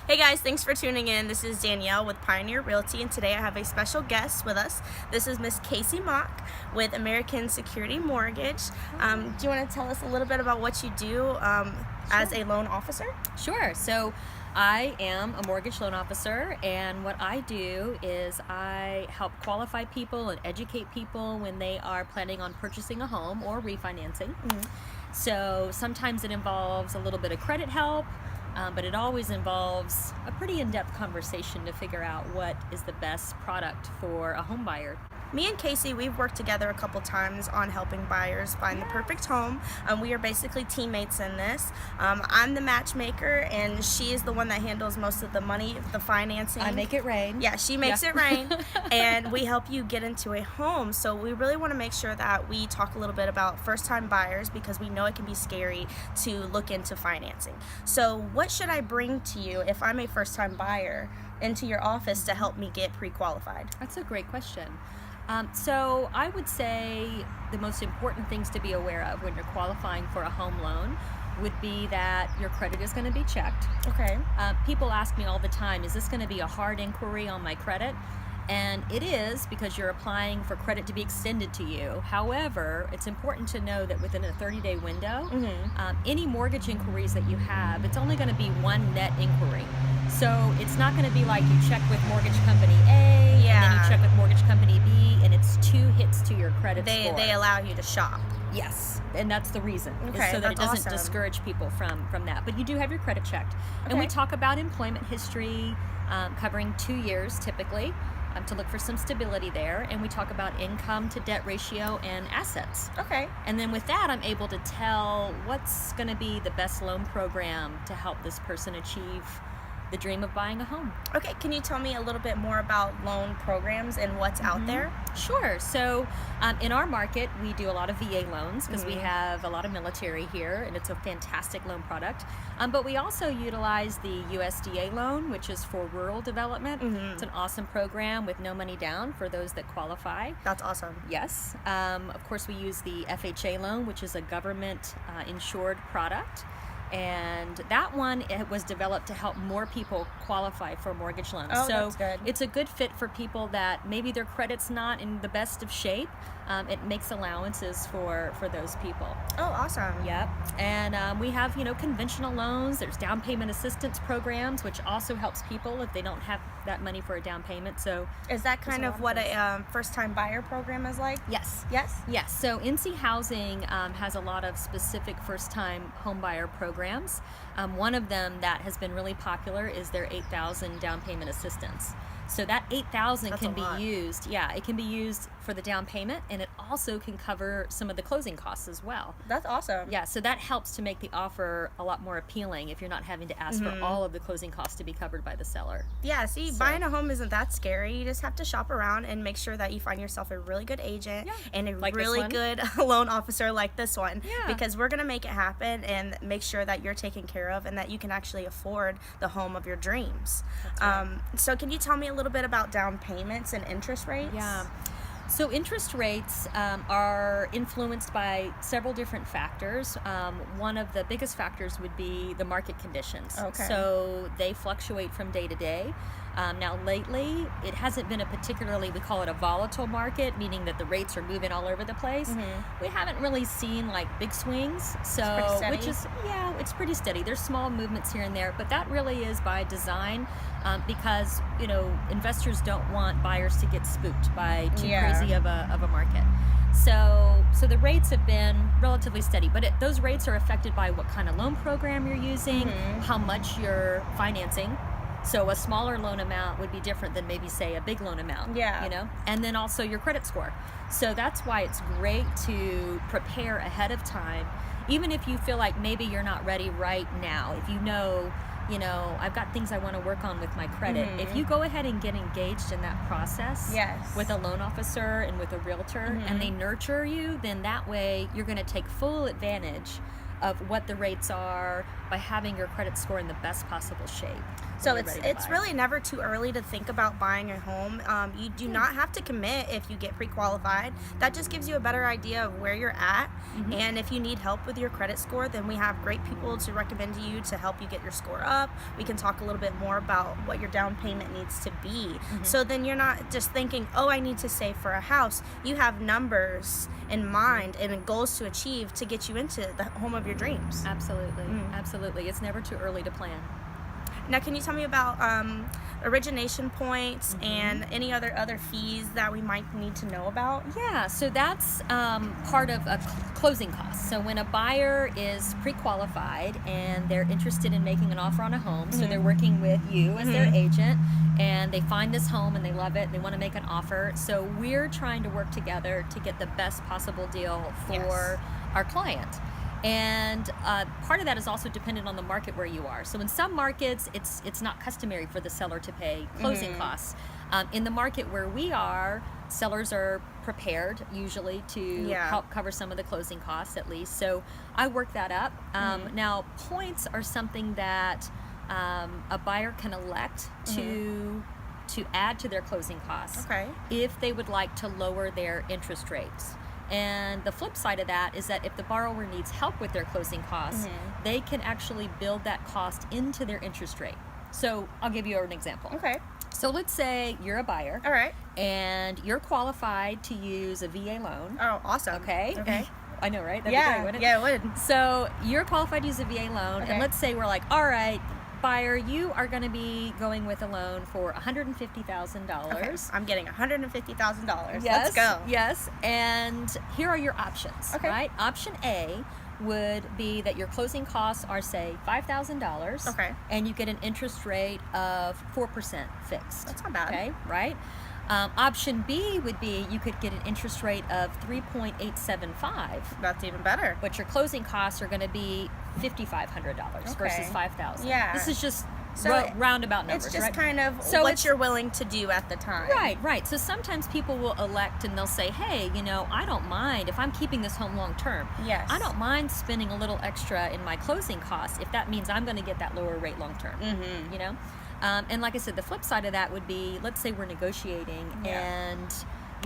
Hey guys, thanks for tuning in. This is Danielle with Pioneer Realty, and today I have a special guest with us. This is Miss Casey Mock with American Security Mortgage. Do you want to tell us a little bit about what you do as a loan officer? Sure. So I am a mortgage loan officer, and what I do is I help qualify people and educate people when they are planning on purchasing a home or refinancing. So sometimes it involves a little bit of credit help, but it always involves a pretty in-depth conversation to figure out what is the best product for a home buyer. Me and Casey, we've worked together a couple times on helping buyers find the perfect home. We are basically teammates in this. I'm the matchmaker, and she is the one that handles most of the money, the financing. I make it rain. Yeah, she makes it rain, and we help you get into a home. So we really want to make sure that we talk a little bit about first-time buyers, because we know it can be scary to look into financing. So what should I bring to you if I'm a first-time buyer into your office to help me get pre-qualified? That's a great question. So I would say the most important things to be aware of when you're qualifying for a home loan would be that your credit is going to be checked. Okay. People ask me all the time, is this going to be a hard inquiry on my credit? And it is, because you're applying for credit to be extended to you. However, it's important to know that within a 30-day window, any mortgage inquiries that you have, it's only going to be one net inquiry. So it's not going to be like you check with mortgage company A, and then you check with mortgage company B, and it's 2 hits to your credit score. They allow you to shop. Yes, and that's the reason, Okay, is so that it doesn't awesome. discourage people from that. But you do have your credit checked. And we talk about employment history, covering 2 years typically, to look for some stability there. And we talk about income to debt ratio and assets. Okay. And then with that, I'm able to tell what's going to be the best loan program to help this person achieve the dream of buying a home. Okay, can you tell me a little bit more about loan programs and what's out there? Sure. So in our market, we do a lot of VA loans because we have a lot of military here, and it's a fantastic loan product. But we also utilize the USDA loan, which is for rural development. It's an awesome program with no money down for those that qualify. That's awesome. Yes. Of course, we use the FHA loan, which is a government insured product. And that one, it was developed to help more people qualify for mortgage loans. Oh, so that's good. It's a good fit for people that maybe their credit's not in the best of shape. It makes allowances for those people. Oh, awesome. Yep. And we have, conventional loans. There's down payment assistance programs, which also helps people if they don't have that money for a down payment. So Is that kind of what a first-time buyer program is like? yes. Yes? Yes, so NC Housing has a lot of specific first-time homebuyer programs. One of them that has been really popular is their $8,000 down payment assistance. So that $8,000 can be used. Yeah, it can be used for the down payment, and it also can cover some of the closing costs as well. That's awesome. Yeah, so that helps to make the offer a lot more appealing if you're not having to ask for all of the closing costs to be covered by the seller. Yeah, see, buying a home isn't that scary. You just have to shop around and make sure that you find yourself a really good agent and a like this really one. good loan officer like this one. Yeah. Because we're going to make it happen and make sure that you're taken care of and that you can actually afford the home of your dreams. So can you tell me a little bit about down payments and interest rates? Yeah. So interest rates are influenced by several different factors. One of the biggest factors would be the market conditions. Okay. So they fluctuate from day to day. Now lately, it hasn't been a particularly, we call it a volatile market, meaning that the rates are moving all over the place. We haven't really seen like big swings. So, which is, it's pretty steady. There's small movements here and there, but that really is by design. Because investors don't want buyers to get spooked by too crazy of a market. So the rates have been relatively steady, but those rates are affected by what kind of loan program you're using, how much you're financing. So a smaller loan amount would be different than maybe, say, a big loan amount. And then also your credit score. So that's why it's great to prepare ahead of time, even if you feel like maybe you're not ready right now. If I've got things I want to work on with my credit. If you go ahead and get engaged in that process with a loan officer and with a realtor, and they nurture you, then that way you're going to take full advantage of what the rates are by having your credit score in the best possible shape. So it's really never too early to think about buying a home. You do not have to commit if you get pre-qualified. That just gives you a better idea of where you're at. And if you need help with your credit score, then we have great people to recommend to you to help you get your score up. We can talk a little bit more about what your down payment needs to be. So then you're not just thinking, oh, I need to save for a house. You have numbers in mind and goals to achieve to get you into the home of your dreams. Absolutely. Absolutely. It's never too early to plan. Now, can you tell me about origination points and any other fees that we might need to know about? Yeah, so that's part of a closing cost. So when a buyer is pre-qualified and they're interested in making an offer on a home, so they're working with you as their agent, and they find this home and they love it and they want to make an offer. So we're trying to work together to get the best possible deal for our client. And part of that is also dependent on the market where you are. So in some markets, it's not customary for the seller to pay closing costs. In the market where we are, sellers are prepared usually to help cover some of the closing costs at least. So I work that up. Now, points are something that a buyer can elect to add to their closing costs if they would like to lower their interest rates. And the flip side of that is that if the borrower needs help with their closing costs, they can actually build that cost into their interest rate. So I'll give you an example. So let's say you're a buyer. And you're qualified to use a VA loan. Oh, awesome. Okay. I know, right? That'd be great, wouldn't it? Yeah, it would. So you're qualified to use a VA loan, and let's say we're like, all right, buyer, you are going to be going with a loan for $150,000. I'm getting $150,000. Yes, Let's go. Yes, and here are your options, right? Option A would be that your closing costs are, say, $5,000. And you get an interest rate of 4% fixed. That's not bad. Okay, right? Option B would be you could get an interest rate of 3.875. That's even better. But your closing costs are going to be $5,500 versus $5,000. Yeah. This is just roundabout numbers. It's just right? kind of what you're willing to do at the time. Right. So sometimes people will elect and they'll say, hey, I don't mind if I'm keeping this home long term. Yes. I don't mind spending a little extra in my closing costs if that means I'm going to get that lower rate long term. And like I said, the flip side of that would be, let's say we're negotiating and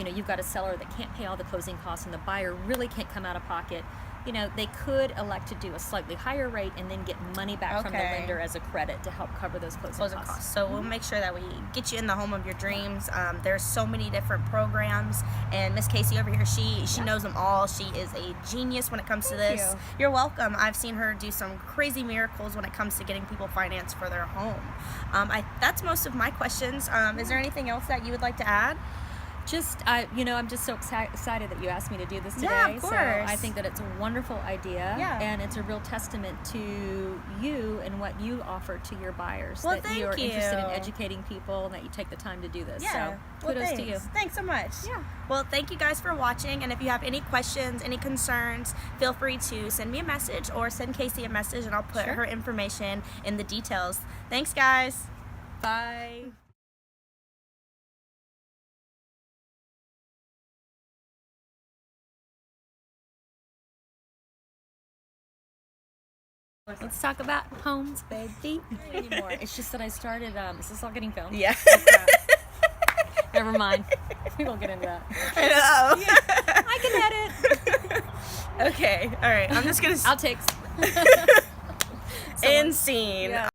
you've got a seller that can't pay all the closing costs and the buyer really can't come out of pocket. They could elect to do a slightly higher rate and then get money back from the lender as a credit to help cover those closing costs. So we'll make sure that we get you in the home of your dreams. There's so many different programs, and Miss Casey over here, she knows them all. She is a genius when it comes to this. You're welcome. I've seen her do some crazy miracles when it comes to getting people financed for their home. That's most of my questions. Is there anything else that you would like to add? I'm just so excited that you asked me to do this today. Yeah, of course. So I think that it's a wonderful idea, Yeah. and it's a real testament to you and what you offer to your buyers. Well, that you are interested in educating people and that you take the time to do this. Yeah. So kudos to you. Thanks so much. Yeah. Well, thank you guys for watching, and if you have any questions, any concerns, feel free to send me a message or send Casey a message, and I'll put her information in the details. Thanks, guys. Bye. Let's talk about homes, baby. Anymore. It's just that I started. Is this all getting filmed? Yeah. Never mind. We won't get into that. I know. Yeah, I can edit. Okay. All right. I'm just gonna. I'll take. End scene. Yeah.